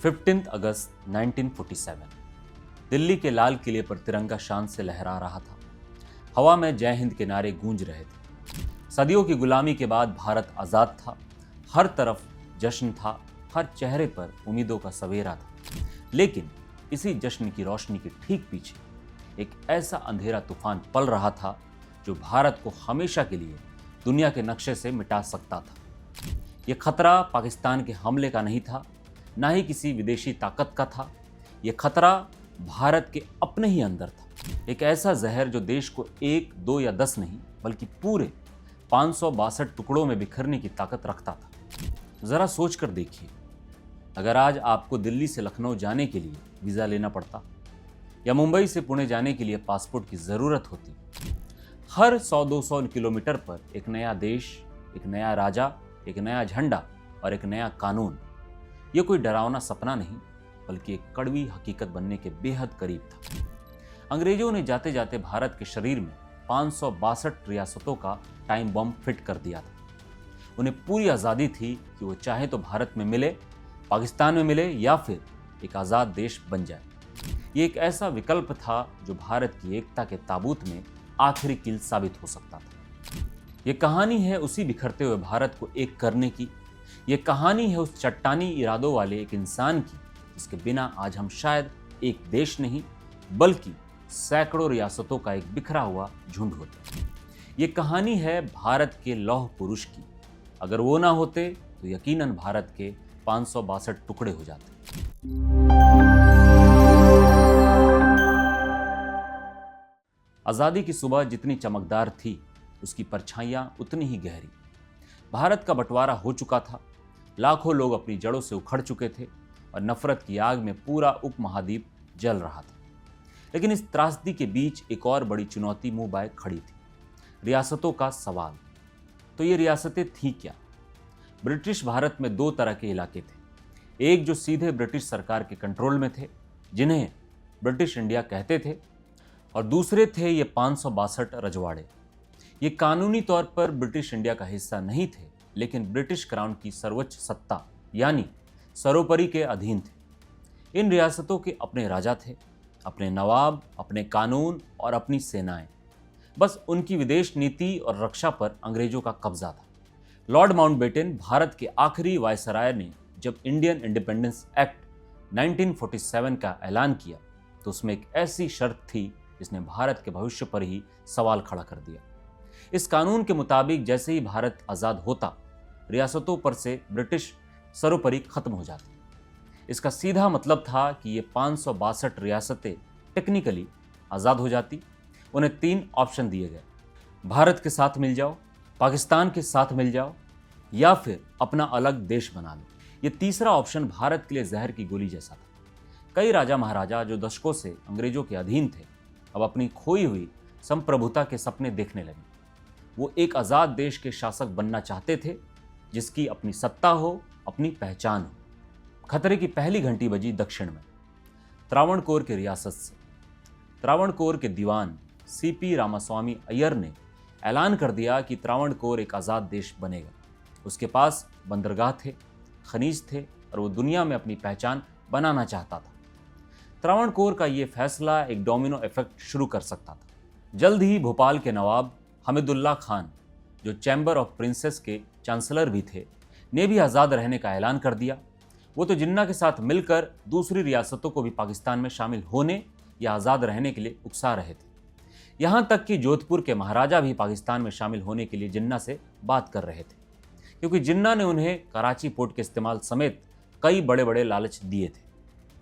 15 अगस्त 1947 दिल्ली के लाल किले पर तिरंगा शान से लहरा रहा था। हवा में जय हिंद के नारे गूंज रहे थे। सदियों की गुलामी के बाद भारत आजाद था। हर तरफ जश्न था, हर चेहरे पर उम्मीदों का सवेरा था। लेकिन इसी जश्न की रोशनी के ठीक पीछे एक ऐसा अंधेरा तूफान पल रहा था जो भारत को हमेशा के लिए दुनिया के नक्शे से मिटा सकता था। यह खतरा पाकिस्तान के हमले का नहीं था, ना ही किसी विदेशी ताकत का था। यह खतरा भारत के अपने ही अंदर था। एक ऐसा जहर जो देश को 1, 2 या 10 नहीं बल्कि पूरे 562 टुकड़ों में बिखरने की ताकत रखता था। जरा सोच कर देखिए, अगर आज आपको दिल्ली से लखनऊ जाने के लिए वीजा लेना पड़ता या मुंबई से पुणे जाने के लिए पासपोर्ट की जरूरत होती। हर 100-200 किलोमीटर पर एक नया देश, एक नया राजा, एक नया झंडा और एक नया कानून। यह कोई डरावना सपना नहीं बल्कि एक कड़वी हकीकत बनने के बेहद करीब था। अंग्रेजों ने जाते जाते भारत के शरीर में 562 रियासतों का टाइम बम फिट कर दिया था। उन्हें पूरी आज़ादी थी कि वो चाहे तो भारत में मिले, पाकिस्तान में मिले या फिर एक आज़ाद देश बन जाए। ये एक ऐसा विकल्प था जो भारत की एकता के ताबूत में आखिरी कील साबित हो सकता था। ये कहानी है उसी बिखरते हुए भारत को एक करने की। ये कहानी है उस चट्टानी इरादों वाले एक इंसान की जिसके बिना आज हम शायद एक देश नहीं बल्कि सैकड़ों रियासतों का एक बिखरा हुआ झुंड होते। ये कहानी है भारत के लौह पुरुष की। अगर वो ना होते तो यकीनन भारत के 562 टुकड़े हो जाते। आजादी की सुबह जितनी चमकदार थी, उसकी परछाइयां उतनी ही गहरी। भारत का बंटवारा हो चुका था। लाखों लोग अपनी जड़ों से उखड़ चुके थे और नफरत की आग में पूरा उपमहाद्वीप जल रहा था। लेकिन इस त्रासदी के बीच एक और बड़ी चुनौती मुंह बाय खड़ी थी, रियासतों का सवाल। तो ये रियासतें थी क्या? ब्रिटिश भारत में 2 तरह के इलाके थे। एक जो सीधे ब्रिटिश सरकार के कंट्रोल में थे, जिन्हें ब्रिटिश इंडिया कहते थे, और दूसरे थे ये 562 रजवाड़े। ये कानूनी तौर पर ब्रिटिश इंडिया का हिस्सा नहीं थे, लेकिन ब्रिटिश क्राउन की सर्वोच्च सत्ता यानी सर्वोपरि के अधीन थे। इन रियासतों के अपने राजा थे, अपने नवाब, अपने कानून और अपनी सेनाएं। बस उनकी विदेश नीति और रक्षा पर अंग्रेजों का कब्जा था। लॉर्ड माउंटबेटन भारत के आखिरी वायसराय ने जब इंडियन इंडिपेंडेंस एक्ट 1947 का ऐलान किया तो उसमें एक ऐसी शर्त थी जिसने भारत के भविष्य पर ही सवाल खड़ा कर दिया। इस कानून के मुताबिक जैसे ही भारत आज़ाद होता, रियासतों पर से ब्रिटिश सर्वोपरि खत्म हो जाती। इसका सीधा मतलब था कि ये 562 रियासतें टेक्निकली आज़ाद हो जाती। उन्हें 3 ऑप्शन दिए गए, भारत के साथ मिल जाओ, पाकिस्तान के साथ मिल जाओ या फिर अपना अलग देश बना लो। ये तीसरा ऑप्शन भारत के लिए जहर की गोली जैसा था। कई राजा महाराजा जो दशकों से अंग्रेजों के अधीन थे, अब अपनी खोई हुई संप्रभुता के सपने देखने लगे। वो एक आज़ाद देश के शासक बनना चाहते थे जिसकी अपनी सत्ता हो, अपनी पहचान हो। खतरे की पहली घंटी बजी दक्षिण में, त्रावणकोर के रियासत से। त्रावणकोर के दीवान सीपी रामास्वामी अय्यर ने ऐलान कर दिया कि त्रावणकोर एक आज़ाद देश बनेगा। उसके पास बंदरगाह थे, खनिज थे और वो दुनिया में अपनी पहचान बनाना चाहता था। त्रावणकोर का ये फैसला एक डोमिनो इफेक्ट शुरू कर सकता था। जल्द ही भोपाल के नवाब हमीदुल्लाह खान, जो चैम्बर ऑफ प्रिंसेस के चांसलर भी थे, ने भी आज़ाद रहने का ऐलान कर दिया। वो तो जिन्ना के साथ मिलकर दूसरी रियासतों को भी पाकिस्तान में शामिल होने या आज़ाद रहने के लिए उकसा रहे थे। यहाँ तक कि जोधपुर के महाराजा भी पाकिस्तान में शामिल होने के लिए जिन्ना से बात कर रहे थे, क्योंकि जिन्ना ने उन्हें कराची पोर्ट के इस्तेमाल समेत कई बड़े बड़े लालच दिए थे।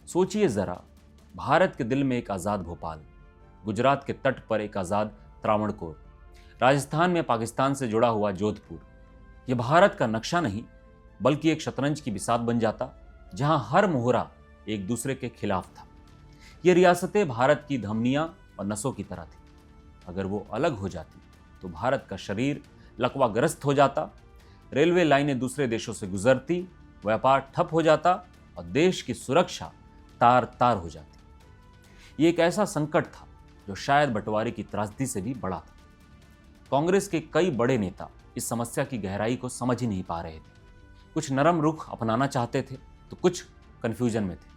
सोचिए ज़रा, भारत के दिल में एक आज़ाद भोपाल, गुजरात के तट पर एक आज़ाद त्रावणकोर, राजस्थान में पाकिस्तान से जुड़ा हुआ जोधपुर। ये भारत का नक्शा नहीं बल्कि एक शतरंज की बिसात बन जाता, जहां हर मोहरा एक दूसरे के खिलाफ था। ये रियासतें भारत की धमनियां और नसों की तरह थी। अगर वो अलग हो जाती तो भारत का शरीर लकवाग्रस्त हो जाता, रेलवे लाइनें दूसरे देशों से गुजरती, व्यापार ठप हो जाता और देश की सुरक्षा तार तार हो जाती। ये एक ऐसा संकट था जो शायद बंटवारे की त्रासदी से भी बड़ा था। कांग्रेस के कई बड़े नेता इस समस्या की गहराई को समझ ही नहीं पा रहे थे। कुछ नरम रुख अपनाना चाहते थे तो कुछ कन्फ्यूजन में थे।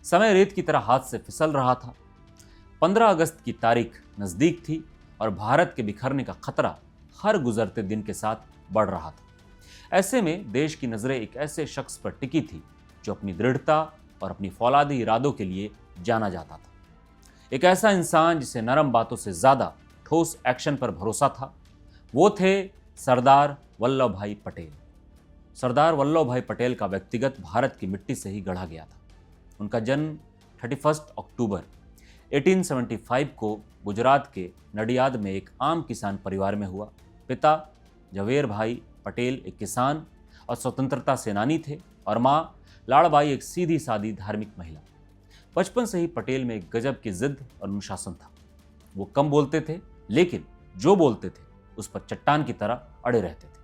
समय रेत की तरह हाथ से फिसल रहा था। 15 अगस्त की तारीख नज़दीक थी और भारत के बिखरने का खतरा हर गुजरते दिन के साथ बढ़ रहा था। ऐसे में देश की नज़रें एक ऐसे शख्स पर टिकी थी जो अपनी दृढ़ता और अपनी फौलादी इरादों के लिए जाना जाता था। एक ऐसा इंसान जिसे नरम बातों से ज़्यादा ठोस एक्शन पर भरोसा था, वो थे सरदार वल्लभ भाई पटेल। सरदार वल्लभ भाई पटेल का व्यक्तिगत भारत की मिट्टी से ही गढ़ा गया था। उनका जन्म 31 अक्टूबर 1875 को गुजरात के नडियाद में एक आम किसान परिवार में हुआ। पिता झवेर भाई पटेल एक किसान और स्वतंत्रता सेनानी थे और माँ लाड़बाई एक सीधी सादी धार्मिक महिला। बचपन से ही पटेल में एक गजब की जिद और अनुशासन था। वो कम बोलते थे, लेकिन जो बोलते थे उस पर चट्टान की तरह अड़े रहते थे।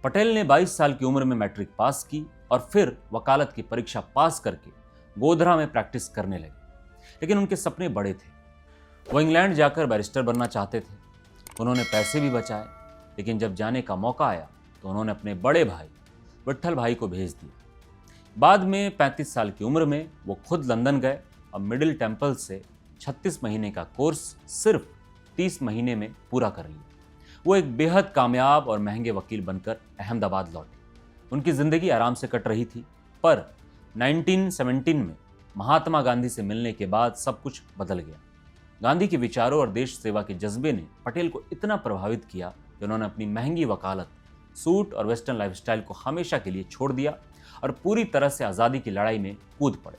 पटेल ने 22 साल की उम्र में मैट्रिक पास की और फिर वकालत की परीक्षा पास करके गोधरा में प्रैक्टिस करने लगे। लेकिन उनके सपने बड़े थे। वो इंग्लैंड जाकर बैरिस्टर बनना चाहते थे। उन्होंने पैसे भी बचाए, लेकिन जब जाने का मौका आया तो उन्होंने अपने बड़े भाई विट्ठल भाई को भेज दिया। बाद में 35 साल की उम्र में वो खुद लंदन गए और मिडिल टेम्पल से 36 महीने का कोर्स सिर्फ 30 महीने में पूरा कर लिया। वो एक बेहद कामयाब और महंगे वकील बनकर अहमदाबाद लौटे। उनकी ज़िंदगी आराम से कट रही थी, पर 1917 में महात्मा गांधी से मिलने के बाद सब कुछ बदल गया। गांधी के विचारों और देश सेवा के जज्बे ने पटेल को इतना प्रभावित किया कि उन्होंने अपनी महंगी वकालत, सूट और वेस्टर्न लाइफस्टाइल को हमेशा के लिए छोड़ दिया और पूरी तरह से आज़ादी की लड़ाई में कूद पड़े।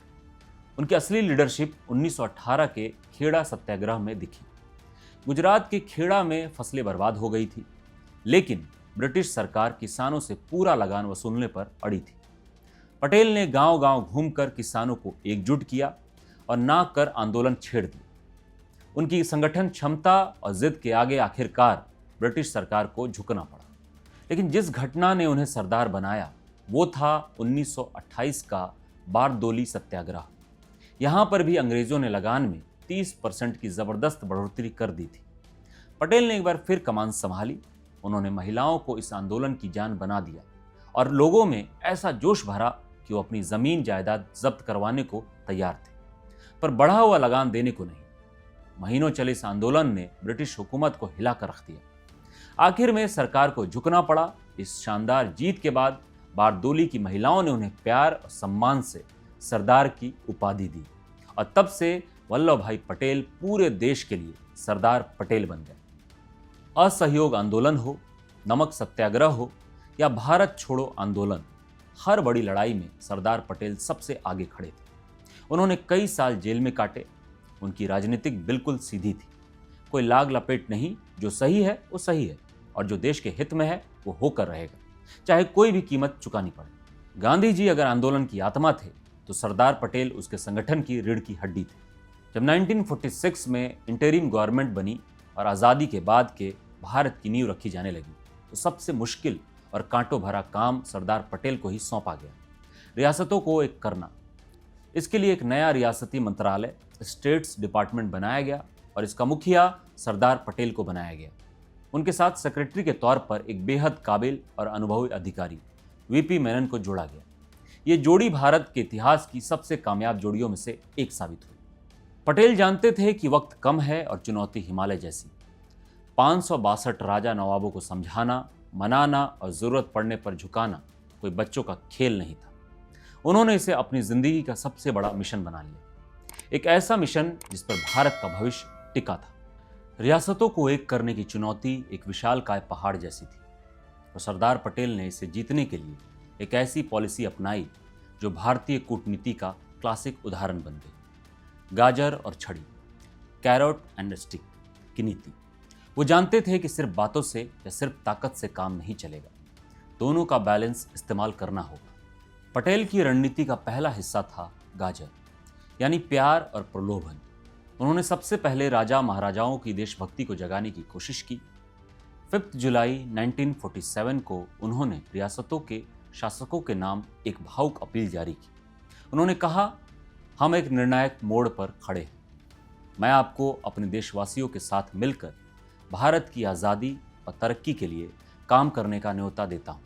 उनकी असली लीडरशिप 1918 के खेड़ा सत्याग्रह में दिखी। गुजरात के खेड़ा में फसलें बर्बाद हो गई थी, लेकिन ब्रिटिश सरकार किसानों से पूरा लगान वसूलने पर अड़ी थी। पटेल ने गांव-गांव घूमकर किसानों को एकजुट किया और नाक कर आंदोलन छेड़ दिया। उनकी संगठन क्षमता और जिद के आगे आखिरकार ब्रिटिश सरकार को झुकना पड़ा। लेकिन जिस घटना ने उन्हें सरदार बनाया वो था 1928 का बारदोली सत्याग्रह। यहाँ पर भी अंग्रेजों ने लगान में 30% की ज़बरदस्त बढ़ोतरी कर दी थी। पटेल ने एक बार फिर कमान संभाली। उन्होंने महिलाओं को इस आंदोलन की जान बना दिया और लोगों में ऐसा जोश भरा कि वो अपनी ज़मीन जायदाद जब्त करवाने को तैयार थे, पर बढ़ा हुआ लगान देने को नहीं। महीनों चले इस आंदोलन ने ब्रिटिश हुकूमत को हिला कर रख दिया। आखिर में सरकार को झुकना पड़ा। इस शानदार जीत के बाद बारदोली की महिलाओं ने उन्हें प्यार और सम्मान से सरदार की उपाधि दी और तब से वल्लभ भाई पटेल पूरे देश के लिए सरदार पटेल बन गए। असहयोग आंदोलन हो, नमक सत्याग्रह हो या भारत छोड़ो आंदोलन, हर बड़ी लड़ाई में सरदार पटेल सबसे आगे खड़े थे। उन्होंने कई साल जेल में काटे। उनकी राजनीतिक बिल्कुल सीधी थी। कोई लाग लपेट नहीं। जो सही है वो सही है और जो देश के हित में है वो होकर रहेगा, चाहे कोई भी कीमत चुकानी पड़े। गांधी जी अगर आंदोलन की आत्मा थे तो सरदार पटेल उसके संगठन की रीढ़ की हड्डी थे। जब 1946 में इंटरिम गवर्नमेंट बनी और आज़ादी के बाद के भारत की नींव रखी जाने लगी तो सबसे मुश्किल और कांटों भरा काम सरदार पटेल को ही सौंपा गया, रियासतों को एक करना। इसके लिए एक नया रियासती मंत्रालय, स्टेट्स डिपार्टमेंट बनाया गया और इसका मुखिया सरदार पटेल को बनाया गया। उनके साथ सेक्रेटरी के तौर पर एक बेहद काबिल और अनुभवी अधिकारी वीपी मेनन को जोड़ा गया। ये जोड़ी भारत के इतिहास की सबसे कामयाब जोड़ियों में से एक साबित हुई। पटेल जानते थे कि वक्त कम है और चुनौती हिमालय जैसी। 562 राजा नवाबों को समझाना, मनाना और ज़रूरत पड़ने पर झुकाना कोई बच्चों का खेल नहीं था। उन्होंने इसे अपनी ज़िंदगी का सबसे बड़ा मिशन बना लिया, एक ऐसा मिशन जिस पर भारत का भविष्य टिका था। रियासतों को एक करने की चुनौती एक विशालकाय पहाड़ जैसी थी और सरदार पटेल ने इसे जीतने के लिए एक ऐसी पॉलिसी अपनाई जो भारतीय कूटनीति का क्लासिक उदाहरण बन गई। गाजर और छड़ी, कैरोट एंड स्टिक की नीति। वो जानते थे कि सिर्फ बातों से या सिर्फ ताकत से काम नहीं चलेगा, दोनों का बैलेंस इस्तेमाल करना होगा। पटेल की रणनीति का पहला हिस्सा था गाजर, यानी प्यार और प्रलोभन। उन्होंने सबसे पहले राजा महाराजाओं की देशभक्ति को जगाने की कोशिश की। 5 जुलाई 1947 को उन्होंने रियासतों के शासकों के नाम एक भावुक अपील जारी की। उन्होंने कहा, हम एक निर्णायक मोड़ पर खड़े हैं। मैं आपको अपने देशवासियों के साथ मिलकर भारत की आज़ादी और तरक्की के लिए काम करने का न्योता देता हूँ।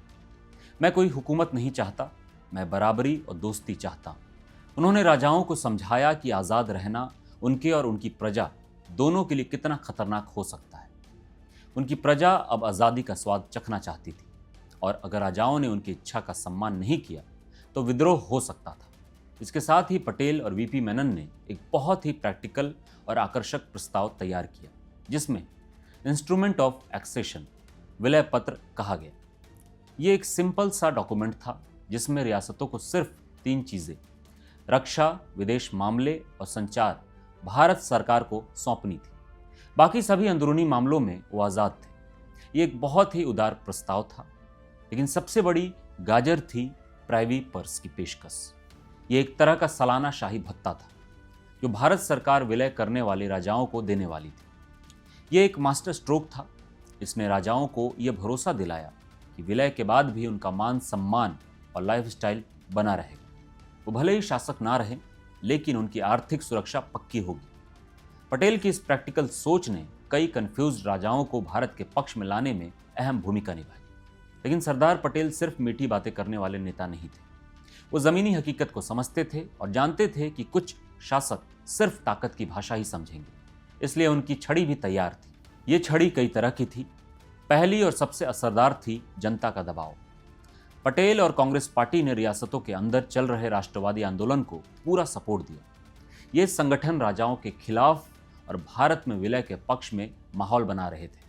मैं कोई हुकूमत नहीं चाहता, मैं बराबरी और दोस्ती चाहता हूँ। उन्होंने राजाओं को समझाया कि आज़ाद रहना उनके और उनकी प्रजा दोनों के लिए कितना खतरनाक हो सकता है। उनकी प्रजा अब आज़ादी का स्वाद चखना चाहती थी और अगर राजाओं ने उनकी इच्छा का सम्मान नहीं किया तो विद्रोह हो सकता था। इसके साथ ही पटेल और वीपी मेनन ने एक बहुत ही प्रैक्टिकल और आकर्षक प्रस्ताव तैयार किया, जिसमें इंस्ट्रूमेंट ऑफ एक्सेशन विलय पत्र कहा गया। ये एक सिंपल सा डॉक्यूमेंट था जिसमें रियासतों को सिर्फ 3 चीज़ें, रक्षा, विदेश मामले और संचार, भारत सरकार को सौंपनी थी। बाकी सभी अंदरूनी मामलों में वो आज़ाद थे। ये एक बहुत ही उदार प्रस्ताव था, लेकिन सबसे बड़ी गाजर थी प्राइवी पर्स की पेशकश। ये एक तरह का सालाना शाही भत्ता था जो भारत सरकार विलय करने वाले राजाओं को देने वाली थी। ये एक मास्टर स्ट्रोक था। इसने राजाओं को यह भरोसा दिलाया कि विलय के बाद भी उनका मान सम्मान और लाइफस्टाइल बना रहेगा। वो भले ही शासक ना रहे, लेकिन उनकी आर्थिक सुरक्षा पक्की होगी। पटेल की इस प्रैक्टिकल सोच ने कई कंफ्यूज्ड राजाओं को भारत के पक्ष में लाने में अहम भूमिका निभाई। लेकिन सरदार पटेल सिर्फ मीठी बातें करने वाले नेता नहीं थे। वो जमीनी हकीकत को समझते थे और जानते थे कि कुछ शासक सिर्फ ताकत की भाषा ही समझेंगे, इसलिए उनकी छड़ी भी तैयार थी। ये छड़ी कई तरह की थी। पहली और सबसे असरदार थी जनता का दबाव। पटेल और कांग्रेस पार्टी ने रियासतों के अंदर चल रहे राष्ट्रवादी आंदोलन को पूरा सपोर्ट दिया। ये संगठन राजाओं के खिलाफ और भारत में विलय के पक्ष में माहौल बना रहे थे।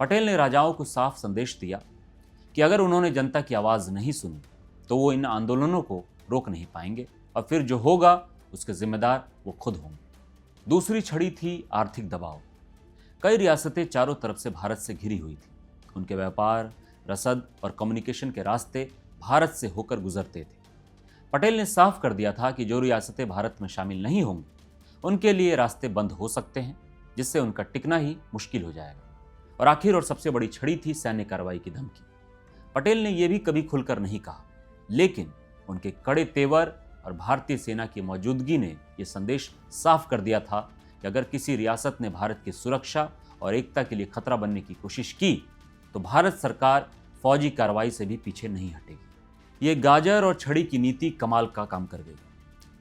पटेल ने राजाओं को साफ संदेश दिया कि अगर उन्होंने जनता की आवाज़ नहीं सुनी तो वो इन आंदोलनों को रोक नहीं पाएंगे और फिर जो होगा उसके जिम्मेदार वो खुद होंगे। दूसरी छड़ी थी आर्थिक दबाव। कई रियासतें चारों तरफ से भारत से घिरी हुई थी। उनके व्यापार, रसद और कम्युनिकेशन के रास्ते भारत से होकर गुजरते थे। पटेल ने साफ कर दिया था कि जो रियासतें भारत में शामिल नहीं होंगी उनके लिए रास्ते बंद हो सकते हैं, जिससे उनका टिकना ही मुश्किल हो जाएगा। और आखिर और सबसे बड़ी छड़ी थी सैन्य कार्रवाई की धमकी। पटेल ने यह भी कभी खुलकर नहीं कहा, लेकिन उनके कड़े तेवर और भारतीय सेना की मौजूदगी ने यह संदेश साफ कर दिया था कि अगर किसी रियासत ने भारत की सुरक्षा और एकता के लिए खतरा बनने की कोशिश की तो भारत सरकार फौजी कार्रवाई से भी पीछे नहीं हटेगी। ये गाजर और छड़ी की नीति कमाल का काम कर गई।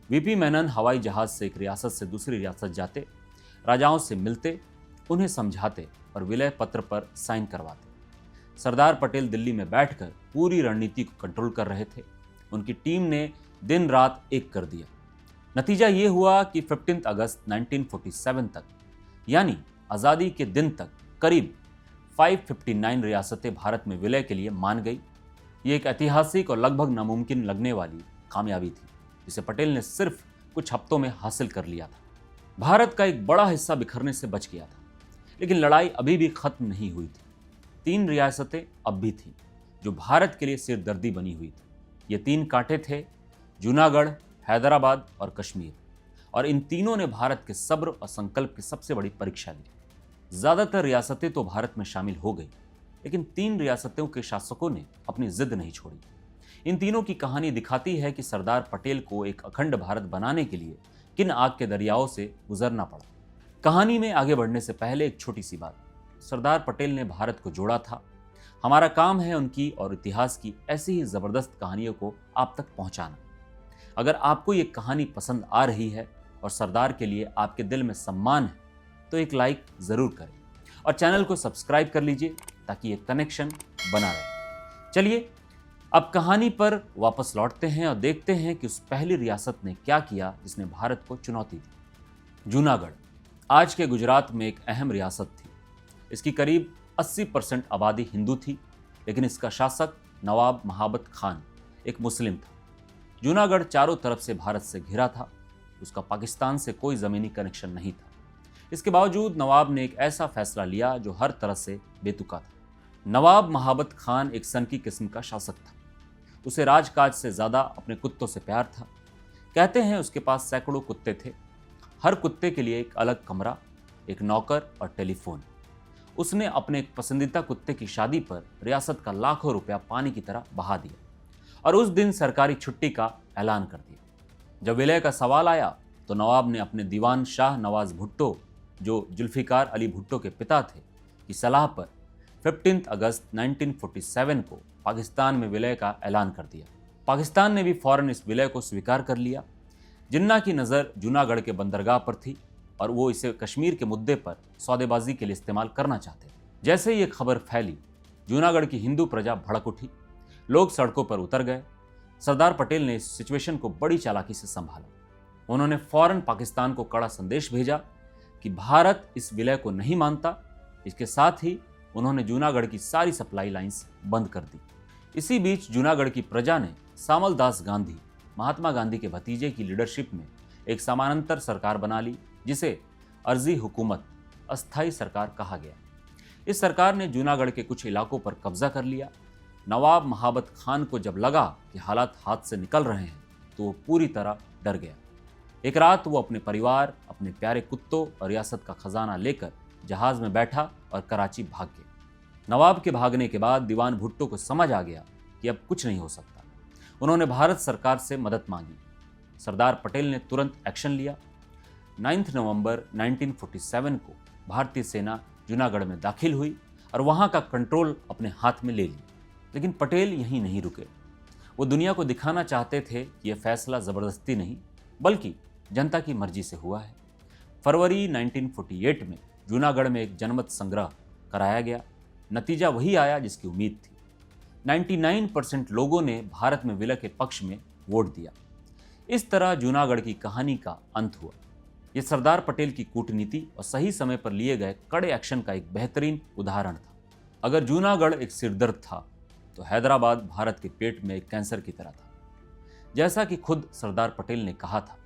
वीपी मेनन हवाई जहाज से एक रियासत से दूसरी रियासत जाते, राजाओं से मिलते, उन्हें समझाते और विलय पत्र पर साइन करवाते। सरदार पटेल दिल्ली में बैठकर पूरी रणनीति को कंट्रोल कर रहे थे। उनकी टीम ने दिन रात एक कर दिया। नतीजा ये हुआ कि 15 अगस्त 1947 तक, यानी आज़ादी के दिन तक, करीब 559 रियासतें भारत में विलय के लिए मान गई। ये एक ऐतिहासिक और लगभग नामुमकिन लगने वाली कामयाबी थी, जिसे पटेल ने सिर्फ कुछ हफ्तों में हासिल कर लिया था। भारत का एक बड़ा हिस्सा बिखरने से बच गया था, लेकिन लड़ाई अभी भी खत्म नहीं हुई थी। 3 रियासतें अब भी थीं जो भारत के लिए सिरदर्दी बनी हुई थी। ये 3 कांटे थे, जूनागढ़, हैदराबाद और कश्मीर। और इन तीनों ने भारत के सब्र और संकल्प की सबसे बड़ी परीक्षा ली। ज़्यादातर रियासतें तो भारत में शामिल हो गई, लेकिन 3 रियासतों के शासकों ने अपनी जिद नहीं छोड़ी। इन तीनों की कहानी दिखाती है कि सरदार पटेल को एक अखंड भारत बनाने के लिए किन आग के दरियाओं से गुजरना पड़ा। कहानी में आगे बढ़ने से पहले एक छोटी सी बात। सरदार पटेल ने भारत को जोड़ा था। हमारा काम है उनकी और इतिहास की ऐसी ही ज़बरदस्त कहानियों को आप तक पहुंचाना। अगर आपको ये कहानी पसंद आ रही है और सरदार के लिए आपके दिल में सम्मान है तो एक लाइक ज़रूर करें और चैनल को सब्सक्राइब कर लीजिए ताकि ये कनेक्शन बना रहे। चलिए अब कहानी पर वापस लौटते हैं और देखते हैं कि उस पहली रियासत ने क्या किया जिसने भारत को चुनौती दी। जूनागढ़ आज के गुजरात में एक अहम रियासत थी। इसकी करीब 80% आबादी हिंदू थी, लेकिन इसका शासक नवाब महाबत खान एक मुस्लिम था। जूनागढ़ चारों तरफ से भारत से घिरा था। उसका पाकिस्तान से कोई ज़मीनी कनेक्शन नहीं था। इसके बावजूद नवाब ने एक ऐसा फैसला लिया जो हर तरह से बेतुका था। नवाब महाबत खान एक सनकी किस्म का शासक था। उसे राजकाज से ज़्यादा अपने कुत्तों से प्यार था। कहते हैं उसके पास सैकड़ों कुत्ते थे। हर कुत्ते के लिए एक अलग कमरा, एक नौकर और टेलीफोन। उसने अपने एक पसंदीदा कुत्ते की शादी पर रियासत का लाखों रुपया पानी की तरह बहा दिया और उस दिन सरकारी छुट्टी का ऐलान कर दिया। जब विलय का सवाल आया तो नवाब ने अपने दीवान शाह नवाज भुट्टो, जो जुल्फिकार अली भुट्टो के पिता थे, की सलाह पर 15 अगस्त 1947 को पाकिस्तान में विलय का ऐलान कर दिया। पाकिस्तान ने भी फौरन इस विलय को स्वीकार कर लिया। जिन्ना की नज़र जूनागढ़ के बंदरगाह पर थी और वो इसे कश्मीर के मुद्दे पर सौदेबाजी के लिए इस्तेमाल करना चाहते थे। जैसे ये खबर फैली, जूनागढ़ की हिंदू प्रजा भड़क उठी, लोग सड़कों पर उतर गए। सरदार पटेल ने इस सिचुएशन को बड़ी चालाकी से संभाला। उन्होंने फौरन पाकिस्तान को कड़ा संदेश भेजा कि भारत इस विलय को नहीं मानता। इसके साथ ही उन्होंने जूनागढ़ की सारी सप्लाई लाइंस बंद कर दी। इसी बीच जूनागढ़ की प्रजा ने सामल दास गांधी, महात्मा गांधी के भतीजे की लीडरशिप में एक समानांतर सरकार बना ली, जिसे अर्जी हुकूमत, अस्थाई सरकार कहा गया। इस सरकार ने जूनागढ़ के कुछ इलाकों पर कब्जा कर लिया। नवाब महाबत खान को जब लगा कि हालात हाथ से निकल रहे हैं तो वो पूरी तरह डर गया। एक रात वो अपने परिवार, अपने प्यारे कुत्तों और रियासत का खजाना लेकर जहाज में बैठा और कराची भाग गया। नवाब के भागने के बाद दीवान भुट्टो को समझ आ गया कि अब कुछ नहीं हो सकता। उन्होंने भारत सरकार से मदद मांगी। सरदार पटेल ने तुरंत एक्शन लिया। 9 नवंबर 1947 को भारतीय सेना जूनागढ़ में दाखिल हुई और वहां का कंट्रोल अपने हाथ में ले लिया। लेकिन पटेल यहीं नहीं रुके। वो दुनिया को दिखाना चाहते थे कि यह फैसला ज़बरदस्ती नहीं, बल्कि जनता की मर्जी से हुआ है। फरवरी 1948 में जूनागढ़ में एक जनमत संग्रह कराया गया। नतीजा वही आया जिसकी उम्मीद थी। 99% लोगों ने भारत में विलय के पक्ष में वोट दिया। इस तरह जूनागढ़ की कहानी का अंत हुआ। यह सरदार पटेल की कूटनीति और सही समय पर लिए गए कड़े एक्शन का एक बेहतरीन उदाहरण था। अगर जूनागढ़ एक सिरदर्द था तो हैदराबाद भारत के पेट में एक कैंसर की तरह था। जैसा कि खुद सरदार पटेल ने कहा था,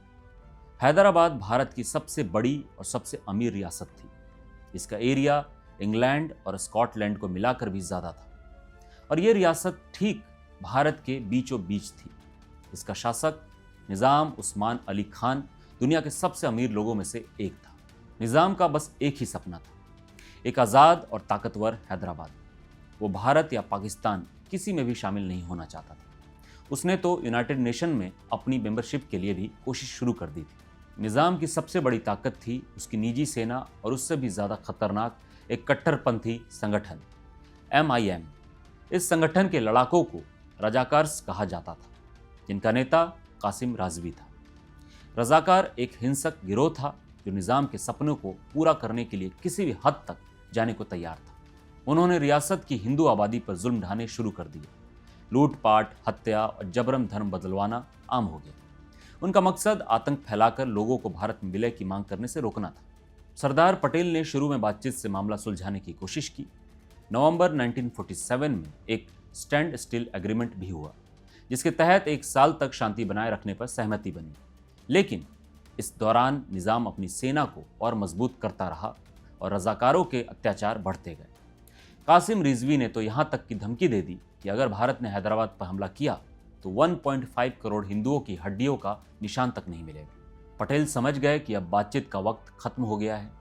हैदराबाद भारत की सबसे बड़ी और सबसे अमीर रियासत थी। इसका एरिया इंग्लैंड और स्कॉटलैंड को मिलाकर भी ज़्यादा था और यह रियासत ठीक भारत के बीचों बीच थी। इसका शासक निज़ाम उस्मान अली खान दुनिया के सबसे अमीर लोगों में से एक था। निज़ाम का बस एक ही सपना था, एक आज़ाद और ताकतवर हैदराबाद। वो भारत या पाकिस्तान किसी में भी शामिल नहीं होना चाहता था। उसने तो यूनाइटेड नेशन में अपनी मेंबरशिप के लिए भी कोशिश शुरू कर दी थी। निज़ाम की सबसे बड़ी ताकत थी उसकी निजी सेना और उससे भी ज़्यादा खतरनाक एक कट्टरपंथी संगठन MIM। इस संगठन के लड़ाकों को रजाकार्स कहा जाता था, जिनका नेता कासिम राजवी था। रजाकार एक हिंसक गिरोह था जो निज़ाम के सपनों को पूरा करने के लिए किसी भी हद तक जाने को तैयार था। उन्होंने रियासत की हिंदू आबादी पर जुल्म ढाने शुरू कर दिए। लूटपाट, हत्या और जबरन धर्म बदलवाना आम हो गया। उनका मकसद आतंक फैलाकर लोगों को भारत में विलय की मांग करने से रोकना था। सरदार पटेल ने शुरू में बातचीत से मामला सुलझाने की कोशिश की। नवंबर 1947 में एक स्टैंड स्टिल एग्रीमेंट भी हुआ, जिसके तहत 1 साल तक शांति बनाए रखने पर सहमति बनी। लेकिन इस दौरान निज़ाम अपनी सेना को और मजबूत करता रहा और रजाकारों के अत्याचार बढ़ते गए। कासिम रिजवी ने तो यहाँ तक की धमकी दे दी कि अगर भारत ने हैदराबाद पर हमला किया तो 1.5 करोड़ हिंदुओं की हड्डियों का निशान तक नहीं मिलेगा। पटेल समझ गए कि अब बातचीत का वक्त खत्म हो गया है।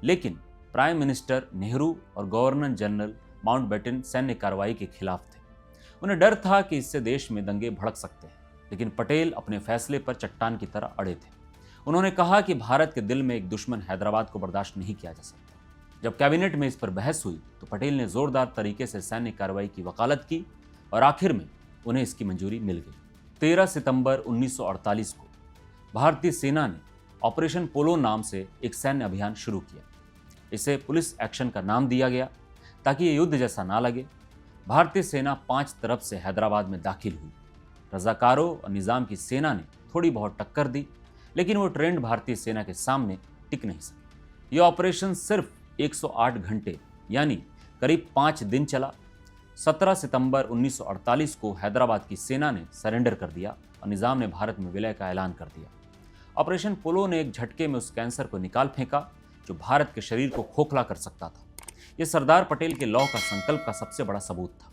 लेकिन प्राइम मिनिस्टर नेहरू और गवर्नर जनरल माउंटबेटन सैन्य कार्रवाई के खिलाफ थे। उन्हें डर था कि इससे देश में दंगे भड़क सकते हैं। लेकिन पटेल अपने फैसले पर चट्टान की तरह अड़े थे। उन्होंने कहा कि भारत के दिल में एक दुश्मन हैदराबाद को बर्दाश्त नहीं किया जा सकता। जब कैबिनेट में इस पर बहस हुई तो पटेल ने जोरदार तरीके से सैन्य कार्रवाई की वकालत की और आखिर में उन्हें इसकी मंजूरी मिल गई। 13 सितंबर 1948 को भारतीय सेना ने ऑपरेशन पोलो नाम से एक सैन्य अभियान शुरू किया। इसे पुलिस एक्शन का नाम दिया गया ताकि ये युद्ध जैसा ना लगे। भारतीय सेना 5 तरफ से हैदराबाद में दाखिल हुई। रजाकारों और निज़ाम की सेना ने थोड़ी बहुत टक्कर दी, लेकिन वो ट्रेंड भारतीय सेना के सामने टिक नहीं सके। ये ऑपरेशन सिर्फ 108 घंटे यानी करीब 5 दिन चला। 17 सितंबर 1948 को हैदराबाद की सेना ने सरेंडर कर दिया और निज़ाम ने भारत में विलय का ऐलान कर दिया। ऑपरेशन पोलो ने एक झटके में उस कैंसर को निकाल फेंका जो भारत के शरीर को खोखला कर सकता था। यह सरदार पटेल के लौह का संकल्प का सबसे बड़ा सबूत था।